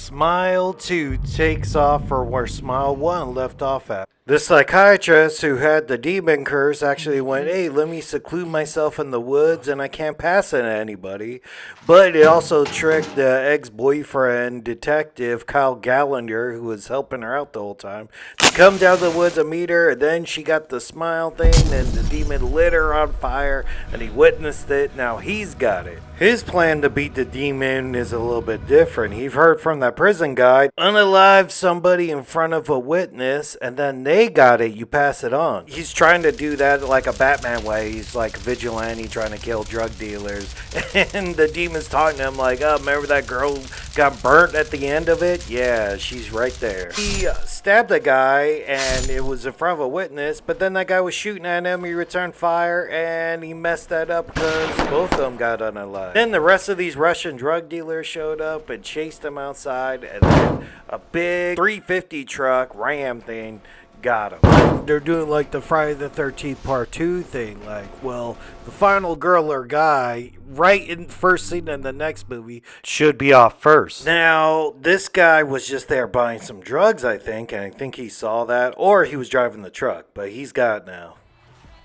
Smile 2 takes off from where Smile 1 left off at. The psychiatrist who had the demon curse actually went, hey, let me seclude myself in the woods and I can't pass it to anybody. But it also tricked the ex-boyfriend detective, Kyle Gallner, who was helping her out the whole time, to come down the woods and meet her. And then she got the smile thing and the demon lit her on fire and he witnessed it. Now he's got it. His plan to beat the demon is a little bit different. He's heard from that prison guy, unalive somebody in front of a witness, and then they got it, you pass it on. He's trying to do that like a Batman way. He's like a vigilante trying to kill drug dealers. And the demon's talking to him like, oh, remember that girl got burnt at the end of it? Yeah, she's right there. He stabbed a guy, and it was in front of a witness, but then that guy was shooting at him. He returned fire, and he messed that up because both of them got unalive. Then the rest of these Russian drug dealers showed up and chased him outside, and then a big 350 truck Ram thing got him. They're doing like the Friday the 13th Part 2 thing, like, well, the final girl or guy right in the first scene in the next movie should be off first. Now, this guy was just there buying some drugs, I think, and I think he saw that, or he was driving the truck, but he's got it now.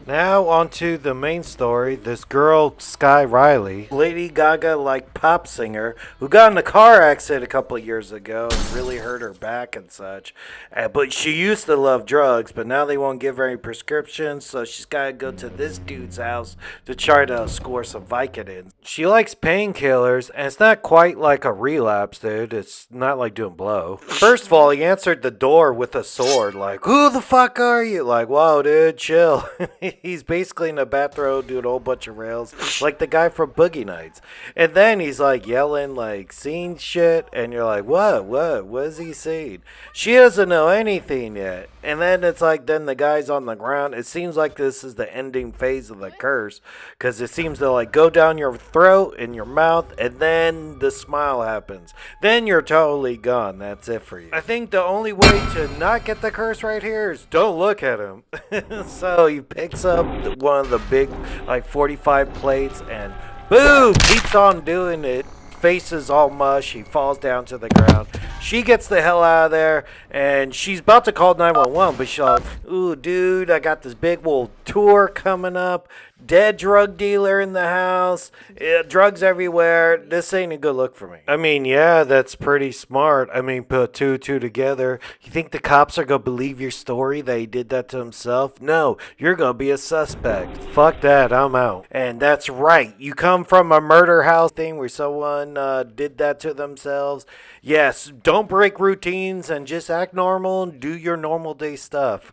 Now on to the main story. This girl, Skye Riley, Lady Gaga-like pop singer, who got in a car accident a couple of years ago and really hurt her back and such. But she used to love drugs, but now they won't give her any prescriptions, so she's got to go to this dude's house to try to score some Vicodins. She likes painkillers, and it's not quite like a relapse, dude. It's not like doing blow. First of all, he answered the door with a sword, like, who the fuck are you? Like, whoa, dude, chill. He's basically in a bathrobe doing a whole bunch of rails, like the guy from Boogie Nights. And then he's like yelling, like seeing shit, and you're like, what is he saying? She doesn't know anything yet. And then it's like, then the guy's on the ground. It seems like this is the ending phase of the curse, because it seems to like go down your throat and your mouth, and then the smile happens. Then you're totally gone. That's it for you. I think the only way to not get the curse right here is don't look at him. So he picks up one of the big like 45 plates and boom, keeps on doing it. Face is all mush. He falls down to the ground. She gets the hell out of there, and she's about to call 911, but she's like, ooh, dude, I got this big old tour coming up. Dead drug dealer in the house. Drugs everywhere. This ain't a good look for me. I mean, yeah, that's pretty smart. I mean, put two together. You think the cops are going to believe your story that he did that to himself? No, you're going to be a suspect. Fuck that. I'm out. And that's right. You come from a murder house thing where someone did that to themselves. Yes, don't break routines and just act normal and do your normal day stuff.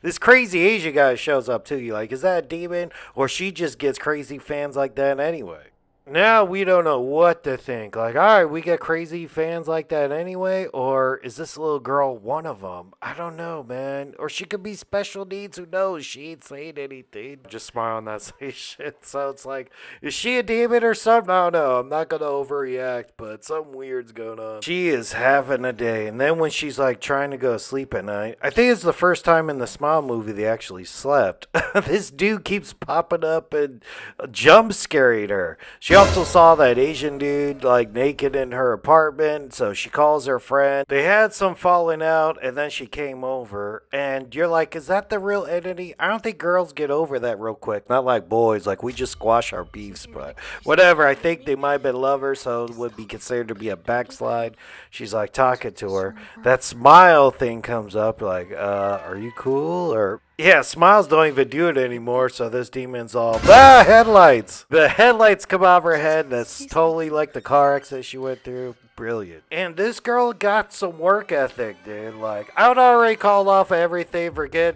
This crazy Asian guy shows up to you like, is that a demon? Or she just gets crazy fans like that anyway. Now we don't know what to think. Like, all right, we get crazy fans like that anyway? Or is this little girl one of them? I don't know, man. Or she could be special needs. Who knows? She ain't saying anything. Just smile and not say shit. So it's like, is she a demon or something? I don't know. I'm not going to overreact, but something weird's going on. She is having a day. And then when she's like trying to go to sleep at night, I think it's the first time in the Smile movie they actually slept. This dude keeps popping up and jump scaring her. She also saw that Asian dude like naked in her apartment, so she calls her friend. They had some falling out, and then she came over, and you're like, is that the real entity? I don't think girls get over that real quick. Not like boys, like we just squash our beefs, but whatever. I think they might have been lovers, so it would be considered to be a backslide. She's like talking to her. That smile thing comes up, like, are you cool? Or yeah, smiles don't even do it anymore, so this demon's all, headlights! The headlights come out of her head, that's totally like the car accident she went through. Brilliant. And this girl got some work ethic, dude. Like, I would already call off everything,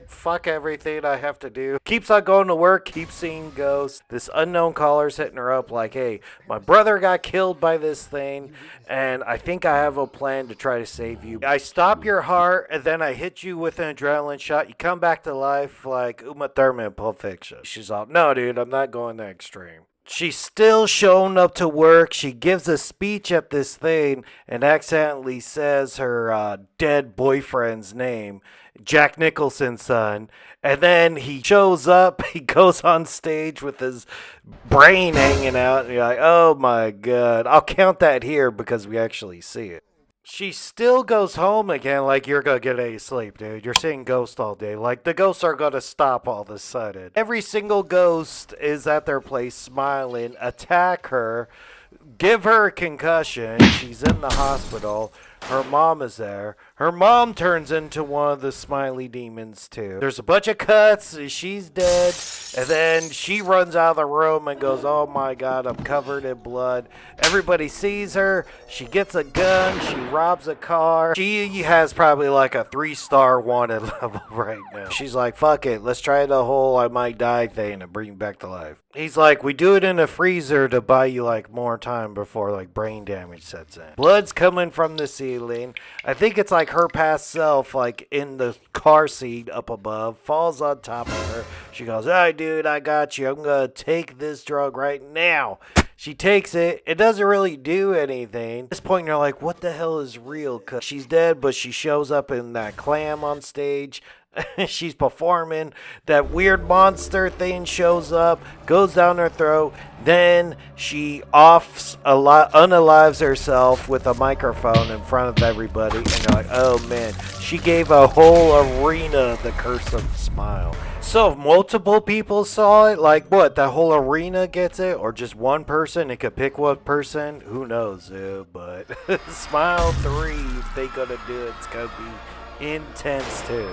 fuck everything I have to do. Keeps on going to work, keeps seeing ghosts. This unknown caller's hitting her up like, hey, my brother got killed by this thing, and I think I have a plan to try to save you. I stop your heart, and then I hit you with an adrenaline shot. You come back to life like Uma Thurman in Pulp Fiction. She's all, no, dude, I'm not going that extreme. She's still showing up to work. She gives a speech at this thing and accidentally says her dead boyfriend's name, Jack Nicholson's son. And then he shows up. He goes on stage with his brain hanging out. And you're like, oh, my God. I'll count that here because we actually see it. She still goes home again like you're gonna get any sleep, dude. You're seeing ghosts all day. Like the ghosts are gonna stop all of a sudden. Every single ghost is at their place smiling, attack her, give her a concussion. She's in the hospital. Her mom is there. Her mom turns into one of the smiley demons too. There's a bunch of cuts. She's dead. And then she runs out of the room and goes, oh my god, I'm covered in blood. Everybody sees her. She gets a gun. She robs a car. She has probably like a 3-star wanted level right now. She's like, fuck it. Let's try the whole I might die thing and bring you back to life. He's like, we do it in a freezer to buy you like more time before like brain damage sets in. Blood's coming from the ceiling. I think it's like her past self, like in the car seat up above, falls on top of her. She goes, hey dude, I got you. I'm gonna take this drug right now. She takes it. It doesn't really do anything. At this point, you're like, what the hell is real? Cause she's dead, but she shows up in that clam on stage. She's performing. That weird monster thing shows up, goes down her throat. Then she unalives herself with a microphone in front of everybody. And you're like, oh man, she gave a whole arena the curse of the smile. So if multiple people saw it, like what, the whole arena gets it? Or just one person? It could pick one person? Who knows, but Smile 3, if they gonna do it, it's gonna be intense too.